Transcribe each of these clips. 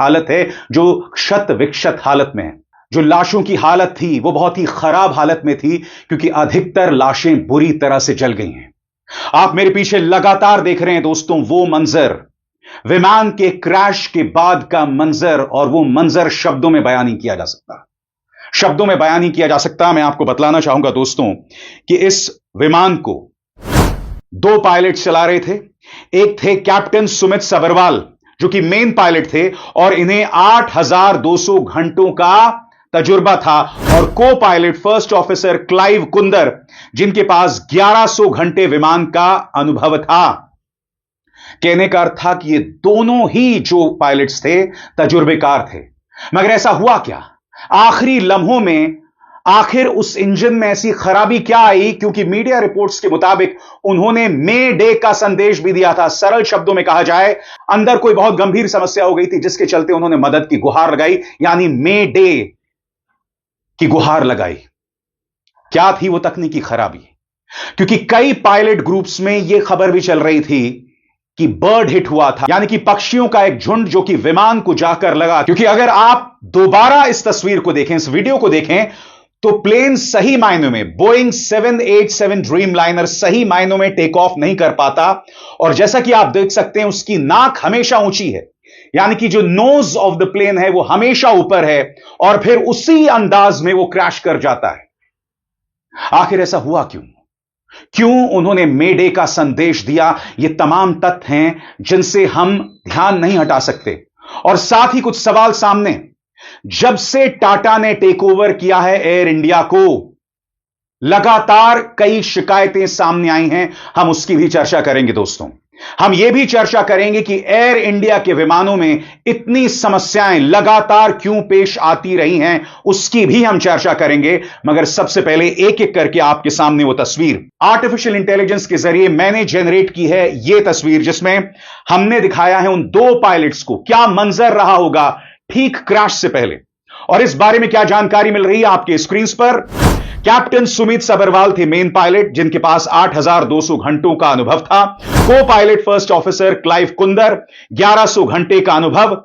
हालत है जो क्षत विक्षत हालत में है। जो लाशों की हालत थी वो बहुत ही खराब हालत में थी, क्योंकि अधिकतर लाशें बुरी तरह से जल गई हैं। आप मेरे पीछे लगातार देख रहे हैं दोस्तों वो मंजर, विमान के क्रैश के बाद का मंजर, और वो मंजर शब्दों में बयान नहीं किया जा सकता। शब्दों में बयान नहीं किया जा सकता। मैं आपको बतलाना चाहूंगा दोस्तों कि इस विमान को दो पायलट चला रहे थे। एक थे कैप्टन सुमित सबरवाल जो कि मेन पायलट थे, और इन्हें 8,200 घंटों का तजुर्बा था, और copilot first officer Clive Kunder जिनके पास 1100 घंटे विमान का अनुभव था। कहने का अर्थ था कि ये दोनों ही जो पायलट्स थे तजुर्बेकार थे। मगर ऐसा हुआ क्या? आखिरी लम्हों में आखिर उस इंजन में ऐसी खराबी क्या आई? क्योंकि मीडिया रिपोर्ट्स के मुताबिक उन्होंने मे डे का संदेश भी दिया था। सरल शब्दों में कहा जाए, अंदर कोई बहुत गंभीर समस्या हो गई थी जिसके चलते उन्होंने मदद की गुहार लगाई, यानी मे डे की गुहार लगाई। क्या थी वो तकनीकी खराबी? क्योंकि कई पायलट ग्रुप्स में यह खबर भी चल रही थी कि बर्ड हिट हुआ था, यानी कि पक्षियों का एक झुंड जो कि विमान को जाकर लगा। क्योंकि अगर आप दोबारा इस तस्वीर को देखें, इस वीडियो को देखें, तो प्लेन सही मायनों में, बोइंग 787 ड्रीम लाइनर सही मायनों में टेक ऑफ नहीं कर पाता। और जैसा कि आप देख सकते हैं उसकी नाक हमेशा ऊंची है, यानी कि जो नोज ऑफ द प्लेन है वो हमेशा ऊपर है, और फिर उसी अंदाज में वो क्रैश कर जाता है। आखिर ऐसा हुआ क्यों? क्यों उन्होंने मे डे का संदेश दिया? ये तमाम तथ्य हैं जिनसे हम ध्यान नहीं हटा सकते। और साथ ही कुछ सवाल सामने, जब से टाटा ने टेक ओवर किया है एयर इंडिया को, लगातार कई शिकायतें सामने आई हैं। हम उसकी भी चर्चा करेंगे दोस्तों। हम यह भी चर्चा करेंगे कि एयर इंडिया के विमानों में इतनी समस्याएं लगातार क्यों पेश आती रही हैं, उसकी भी हम चर्चा करेंगे। मगर सबसे पहले एक एक करके आपके सामने वो तस्वीर आर्टिफिशियल इंटेलिजेंस के जरिए मैंने जनरेट की है, यह तस्वीर जिसमें हमने दिखाया है उन दो पायलट्स को क्या मंजर रहा होगा ठीक क्रैश से पहले। और इस बारे में क्या जानकारी मिल रही है आपके स्क्रीन पर? कैप्टन सुमित सबरवाल थे मेन पायलट जिनके पास 8,200 घंटों का अनुभव था। Copilot first officer Clive Kunder 1100 घंटे का अनुभव।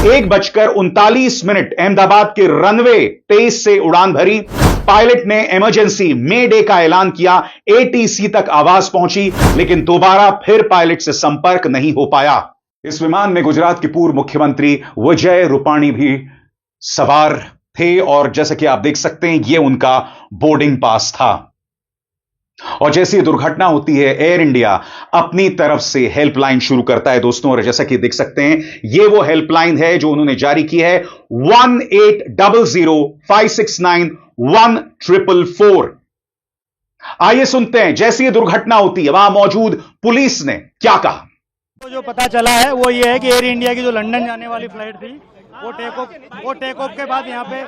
1:39 अहमदाबाद के रनवे 23 से उड़ान भरी। पायलट ने इमरजेंसी मे डे का ऐलान किया। एटीसी तक आवाज पहुंची, लेकिन दोबारा फिर पायलट से संपर्क नहीं हो पाया। इस विमान में गुजरात के पूर्व मुख्यमंत्री विजय रूपाणी भी सवार थे, और जैसा कि आप देख सकते हैं यह उनका बोर्डिंग पास था। और जैसी दुर्घटना होती है, एयर इंडिया अपनी तरफ से हेल्पलाइन शुरू करता है दोस्तों। और जैसा कि देख सकते हैं यह वो हेल्पलाइन है जो उन्होंने जारी की है, 1800-569-1444। आइए सुनते हैं जैसी यह दुर्घटना होती है वहां मौजूद पुलिस ने क्या कहा। तो जो पता चला है वो ये है कि एयर इंडिया की जो लंदन जाने वाली फ्लाइट थी वो टेक ऑफ के बाद यहाँ पे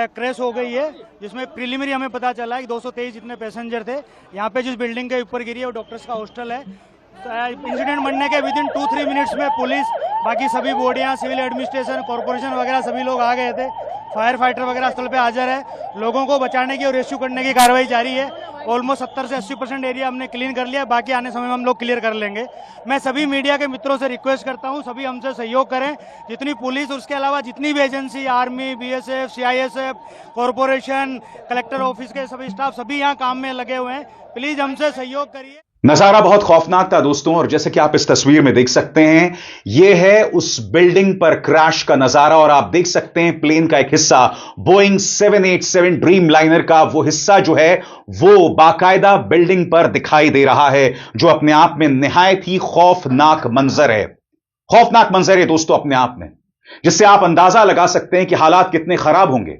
क्रैश हो गई है, जिसमें प्रिलिमिनरी हमें पता चला है कि 223 जितने पैसेंजर थे। यहाँ पे जिस बिल्डिंग के ऊपर गिरी है वो डॉक्टर्स का हॉस्टल है। इंसिडेंट बनने के विदिन 2-3 मिनट्स में पुलिस, बाकी सभी बॉडियाँ, सिविल एडमिनिस्ट्रेशन, कॉर्पोरेशन वगैरह सभी लोग आ गए थे। फायर फाइटर वगैरह स्थल पे हाजिर है। लोगों को बचाने की और रेस्क्यू करने की कार्रवाई जारी है। ऑलमोस्ट 70 से 80% एरिया हमने क्लीन कर लिया, बाकी आने समय में हम लोग क्लियर कर लेंगे। मैं सभी मीडिया के मित्रों से रिक्वेस्ट करता हूं, सभी हमसे सहयोग करें। जितनी पुलिस, उसके अलावा जितनी भी agency, army, BSF, CISF, corporation, collector office के सभी स्टाफ, सभी यहाँ काम में लगे हुए हैं। प्लीज हमसे सहयोग करिए। नजारा बहुत खौफनाक था दोस्तों, और जैसे कि आप इस तस्वीर में देख सकते हैं यह है उस बिल्डिंग पर क्रैश का नजारा। और आप देख सकते हैं प्लेन का एक हिस्सा, बोइंग 787 ड्रीम लाइनर का वो हिस्सा जो है वो बाकायदा बिल्डिंग पर दिखाई दे रहा है, जो अपने आप में निहायत ही खौफनाक मंजर है। खौफनाक मंजर है दोस्तों अपने आप में, जिससे आप अंदाजा लगा सकते हैं कि हालात कितने खराब होंगे।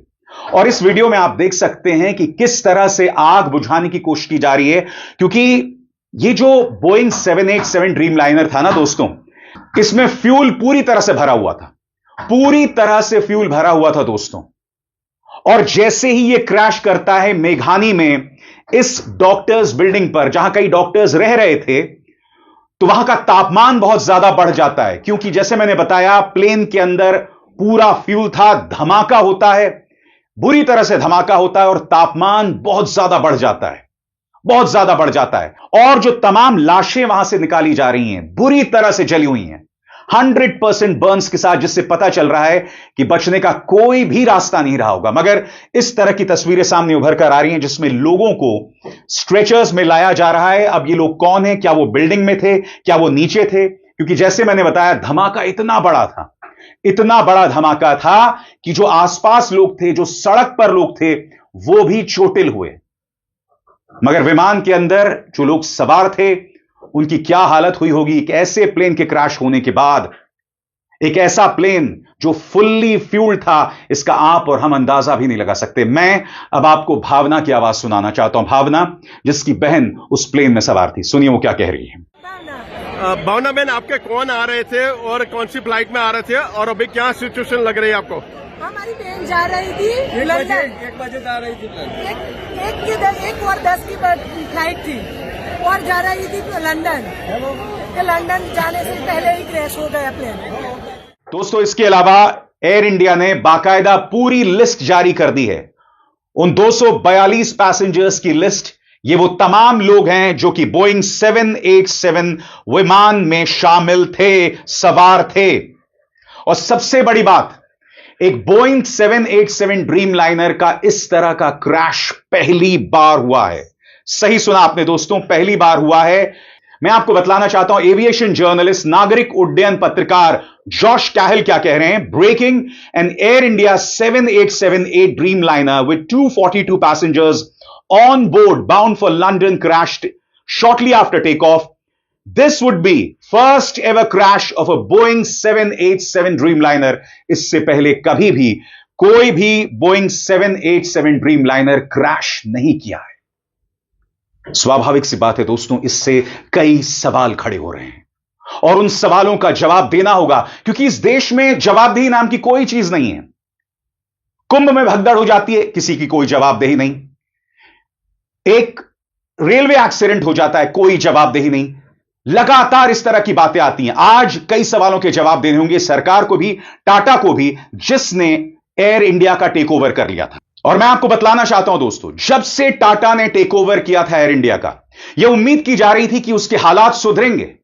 और इस वीडियो में आप देख सकते हैं कि किस तरह से आग बुझाने की कोशिश की जा रही है, क्योंकि ये जो बोइंग 787 ड्रीम लाइनर था ना दोस्तों, इसमें फ्यूल पूरी तरह से भरा हुआ था, पूरी तरह से फ्यूल भरा हुआ था दोस्तों। और जैसे ही ये क्रैश करता है मेघानी में, इस डॉक्टर्स बिल्डिंग पर जहां कई डॉक्टर्स रह रहे थे, तो वहां का तापमान बहुत ज्यादा बढ़ जाता है। क्योंकि जैसे मैंने बताया प्लेन के अंदर पूरा फ्यूल था, धमाका होता है, बुरी तरह से धमाका होता है, और तापमान बहुत ज्यादा बढ़ जाता है, बहुत ज्यादा बढ़ जाता है। और जो तमाम लाशें वहां से निकाली जा रही हैं बुरी तरह से जली हुई हैं। 100% बर्न्स के साथ, जिससे पता चल रहा है कि बचने का कोई भी रास्ता नहीं रहा होगा। मगर इस तरह की तस्वीरें सामने उभर कर आ रही हैं जिसमें लोगों को स्ट्रेचर्स में लाया जा रहा है। अब ये लोग कौन हैं? क्या वो बिल्डिंग में थे? क्या वो नीचे थे? क्योंकि जैसे मैंने बताया, धमाका इतना बड़ा था, इतना बड़ा धमाका था कि जो आसपास लोग थे, जो सड़क पर लोग थे, वो भी चोटिल हुए। मगर विमान के अंदर जो लोग सवार थे, उनकी क्या हालत हुई होगी एक ऐसे प्लेन के क्रैश होने के बाद। एक ऐसा प्लेन जो फुल्ली फ्यूल्ड था, इसका आप और हम अंदाजा भी नहीं लगा सकते। मैं अब आपको भावना की आवाज सुनाना चाहता हूं। भावना, जिसकी बहन उस प्लेन में सवार थी, सुनिए वो क्या कह रही है। भावना बहन, आपके कौन आ रहे थे और कौन सी फ्लाइट में आ रहे थे, और अभी क्या सिचुएशन लग रही है आपको? हमारी बहन जा रही थी लंदन। 1 बजे जा रही थी। 1:10 की फ्लाइट थी और जा रही थी लंदन। लंदन जाने से पहले ही क्रैश हो गया प्लेन। दोस्तों, इसके अलावा एयर इंडिया ने बाकायदा पूरी लिस्ट जारी कर दी है। उन 242 पैसेंजर्स की लिस्ट, ये वो तमाम लोग हैं जो कि बोइंग 787 विमान में शामिल थे, सवार थे। और सबसे बड़ी बात, एक बोइंग 787 ड्रीम लाइनर का इस तरह का क्रैश पहली बार हुआ है। सही सुना आपने दोस्तों, पहली बार हुआ है। मैं आपको बतलाना चाहता हूं, एविएशन जर्नलिस्ट, नागरिक उड्डयन पत्रकार जॉश कैहल क्या कह रहे हैं। Breaking, an Air India 7878 Dreamliner with 242 passengers on board bound for London crashed shortly after takeoff. This would be first ever crash of a Boeing 787 Dreamliner. इससे पहले कभी भी कोई भी Boeing 787 Dreamliner क्रैश नहीं किया है। स्वाभाविक सी बात है दोस्तों, इससे कई सवाल खड़े हो रहे हैं और उन सवालों का जवाब देना होगा, क्योंकि इस देश में जवाबदेही नाम की कोई चीज नहीं है। कुंभ में भगदड़ हो जाती है, किसी की कोई जवाबदेही नहीं। एक रेलवे एक्सीडेंट हो जाता है, कोई जवाबदेही नहीं। लगातार इस तरह की बातें आती हैं। आज कई सवालों के जवाब देने होंगे सरकार को भी, टाटा को भी, जिसने एयर इंडिया का टेक ओवर कर लिया था। और मैं आपको बतलाना चाहता हूं दोस्तों, जब से टाटा ने टेक ओवर किया था एयर इंडिया का, यह उम्मीद की जा रही थी कि उसके हालात सुधरेंगे,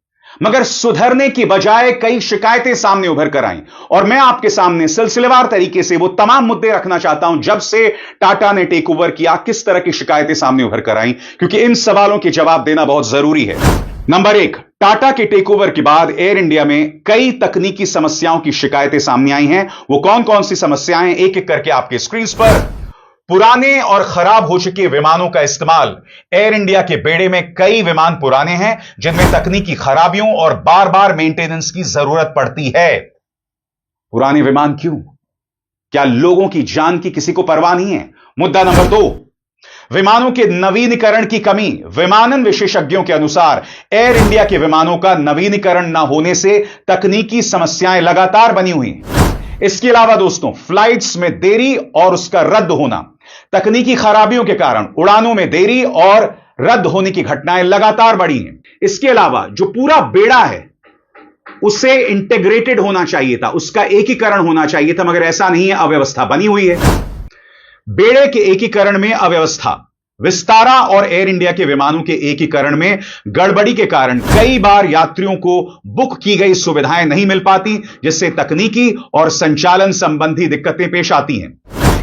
मगर सुधरने की बजाय कई शिकायतें सामने उभर कर आईं। और मैं आपके सामने सिलसिलेवार तरीके से वो तमाम मुद्दे रखना चाहता हूं, जब से टाटा ने टेक ओवर किया किस तरह की शिकायतें सामने उभर कर आईं, क्योंकि इन सवालों के जवाब देना बहुत जरूरी है। नंबर 1, टाटा के टेक ओवर के बाद एयर इंडिया में कई तकनीकी समस्याओं की शिकायतें सामने आई हैं। वो कौन कौन सी समस्याएं, एक एक करके आपके स्क्रीन पर। पुराने और खराब हो चुके विमानों का इस्तेमाल। एयर इंडिया के बेड़े में कई विमान पुराने हैं जिनमें तकनीकी खराबियों और बार बार मेंटेनेंस की जरूरत पड़ती है। पुराने विमान क्यों? क्या लोगों की जान की किसी को परवाह नहीं है? मुद्दा नंबर 2, विमानों के नवीनीकरण की कमी। विमानन विशेषज्ञों के अनुसार एयर इंडिया के विमानों का नवीनीकरण न होने से तकनीकी समस्याएं लगातार बनी हुई हैं। इसके अलावा दोस्तों, फ्लाइट्स में देरी और उसका रद्द होना, तकनीकी खराबियों के कारण उड़ानों में देरी और रद्द होने की घटनाएं लगातार बढ़ी हैं। इसके अलावा जो पूरा बेड़ा है उसे इंटीग्रेटेड होना चाहिए था, उसका एकीकरण होना चाहिए था, मगर ऐसा नहीं है, अव्यवस्था बनी हुई है। बेड़े के एकीकरण में अव्यवस्था। विस्तारा और एयर इंडिया के विमानों के एकीकरण में गड़बड़ी के कारण कई बार यात्रियों को बुक की गई सुविधाएं नहीं मिल पाती, जिससे तकनीकी और संचालन संबंधी दिक्कतें पेश आती हैं।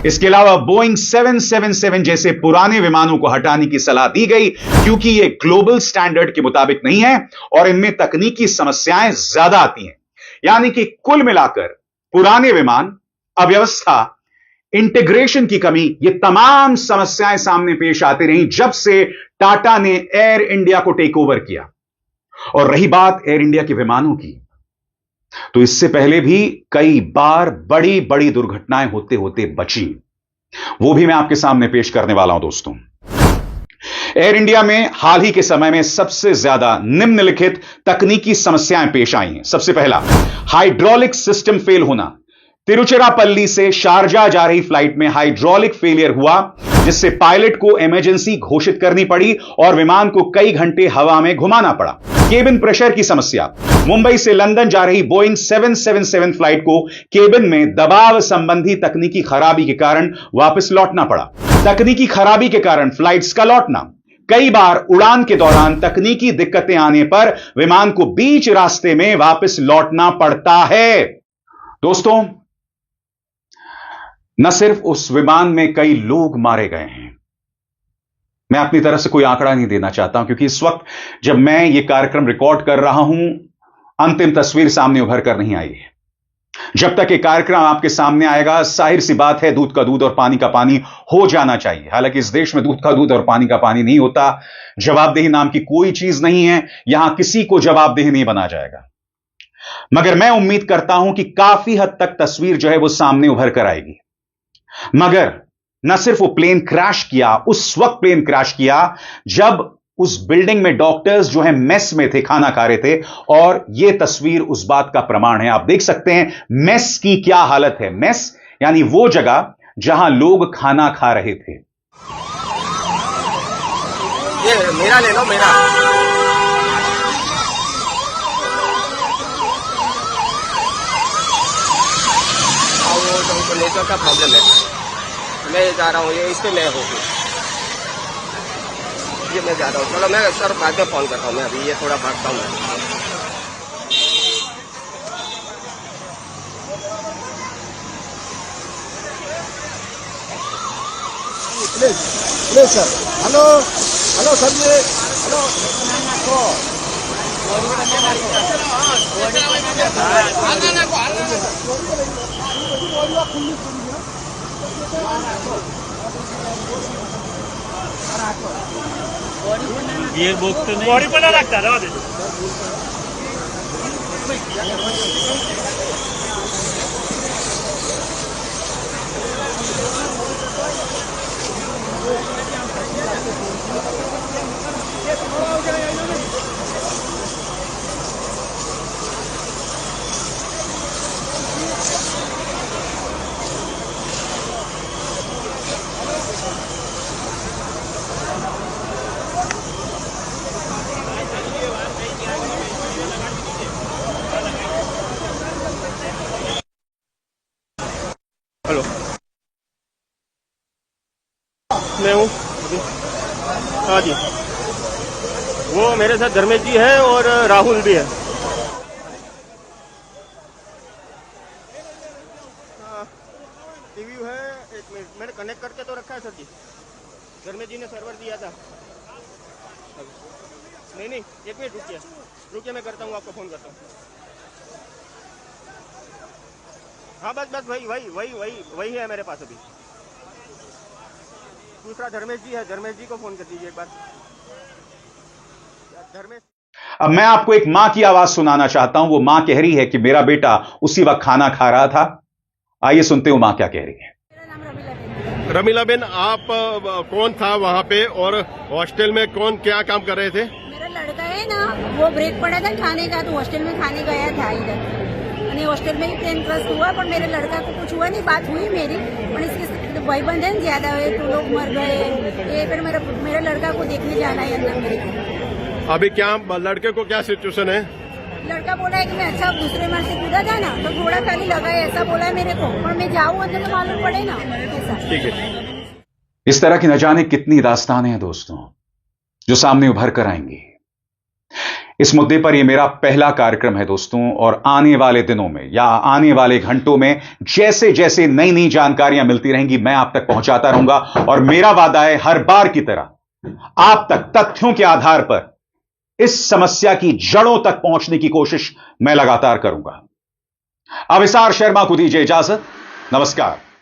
इसके अलावा बोइंग 777 जैसे पुराने विमानों को हटाने की सलाह दी गई, क्योंकि ये ग्लोबल स्टैंडर्ड के मुताबिक नहीं है और इनमें तकनीकी समस्याएं ज्यादा आती हैं। यानी कि कुल मिलाकर पुराने विमान, अव्यवस्था, इंटीग्रेशन की कमी, ये तमाम समस्याएं सामने पेश आती रहीं जब से टाटा ने एयर इंडिया को टेक ओवर किया। और रही बात एयर इंडिया के विमानों की, तो इससे पहले भी कई बार बड़ी बड़ी दुर्घटनाएं होते होते बची, वो भी मैं आपके सामने पेश करने वाला हूं दोस्तों। एयर इंडिया में हाल ही के समय में सबसे ज्यादा निम्नलिखित तकनीकी समस्याएं पेश आई हैं। सबसे पहला, हाइड्रोलिक सिस्टम फेल होना। तिरुचिरापल्ली से शारजा जा रही फ्लाइट में हाइड्रोलिक फेलियर हुआ, जिससे पायलट को इमरजेंसी घोषित करनी पड़ी और विमान को कई घंटे हवा में घुमाना पड़ा। केबिन प्रेशर की समस्या। मुंबई से लंदन जा रही बोइंग 777 फ्लाइट को केबिन में दबाव संबंधी तकनीकी खराबी के कारण वापस लौटना पड़ा। तकनीकी खराबी के कारण फ्लाइट्स का लौटना। कई बार उड़ान के दौरान तकनीकी दिक्कतें आने पर विमान को बीच रास्ते में वापस लौटना पड़ता है। दोस्तों, न सिर्फ उस विमान में कई लोग मारे गए हैं, मैं अपनी तरफ से कोई आंकड़ा नहीं देना चाहता हूं क्योंकि इस वक्त जब मैं यह कार्यक्रम रिकॉर्ड कर रहा हूं, अंतिम तस्वीर सामने उभर कर नहीं आई है। जब तक ये कार्यक्रम आपके सामने आएगा, जाहिर सी बात है, दूध का दूध और पानी का पानी हो जाना चाहिए। हालांकि इस देश में दूध का दूध और पानी का पानी नहीं होता। जवाबदेही नाम की कोई चीज नहीं है, यहां किसी को जवाबदेह नहीं बनाया जाएगा। मगर मैं उम्मीद करता हूं कि काफी हद तक तस्वीर जो है वो सामने उभर कर आएगी। मगर न सिर्फ वो प्लेन क्रैश किया, उस वक्त प्लेन क्रैश किया जब उस बिल्डिंग में डॉक्टर्स जो है मेस में थे, खाना खा रहे थे, और यह तस्वीर उस बात का प्रमाण है। आप देख सकते हैं मेस की क्या हालत है। मेस यानी वो जगह जहां लोग खाना खा रहे थे। ये मेरा ले लो, मेरा। वो तो नेटवर्क का प्रॉब्लम है। मैं जा रहा हूँ, ये इस पे मैं हूँ, ये मैं जा रहा हूँ। चलो मैं सर बाद में फोन करता हूँ, मैं अभी ये थोड़ा भागता हूँ। Please sir, hello hello sir ji, hello. ये बुक तो नहीं, बॉडी पर रखता रहा दे। हेलो, मैं हूँ। हाँ जी, वो मेरे साथ धर्मेश जी है और राहुल भी है। रिव्यू है, एक मिनट, मैंने कनेक्ट करके तो रखा है सर जी। धर्मेश जी ने सर्वर दिया था। नहीं, एक मिनट रुकिए, मैं करता हूँ, आपको फोन करता हूँ। हाँ बस वही है मेरे पास अभी। दूसरा धर्मेश जी है, धर्मेश जी को फोन कर दीजिए एक बार। धर्मेश, अब मैं आपको एक मां की आवाज सुनाना चाहता हूं। वो मां कह रही है कि मेरा बेटा उसी वक्त खाना खा रहा था। आइए सुनते हो मां क्या कह रही है। मेरा नाम रमीला बेन। रमीला बेन, आप कौन था वहाँ पे और हॉस्टल में कौन क्या काम कर रहे थे? मेरा लड़का है ना, वो ब्रेक पड़ा था खाने का, तो हॉस्टल में खाने गया था इधर। हॉस्टल में ही प्लेन क्रैश हुआ, पर मेरे लड़का को कुछ हुआ नहीं। बात हुई मेरी, पर इसके भाईबंद है ज्यादा हुए तो लोग मर गए। ये फिर मेरे लड़का को देखने जाना है अंदर मेरे। अभी क्या लड़के को क्या सिचुएशन है? लड़का बोला है कि मैं अच्छा दूसरे मार से कूदा था ना, तो थोड़ा खाली लगा है, ऐसा बोला है मेरे को। पर मैं जाऊँ अंदर तो मालूम पड़े ना ऐसा। ठीक है। इस तरह की न जाने कितनी दास्तानें हैं दोस्तों जो सामने उभर कर आएंगी। इस मुद्दे पर यह मेरा पहला कार्यक्रम है दोस्तों, और आने वाले दिनों में या आने वाले घंटों में जैसे जैसे नई नई जानकारियां मिलती रहेंगी, मैं आप तक पहुंचाता रहूंगा। और मेरा वादा है, हर बार की तरह आप तक तथ्यों के आधार पर इस समस्या की जड़ों तक पहुंचने की कोशिश मैं लगातार करूंगा। अविसार शर्मा को दीजिए इजाजत। नमस्कार।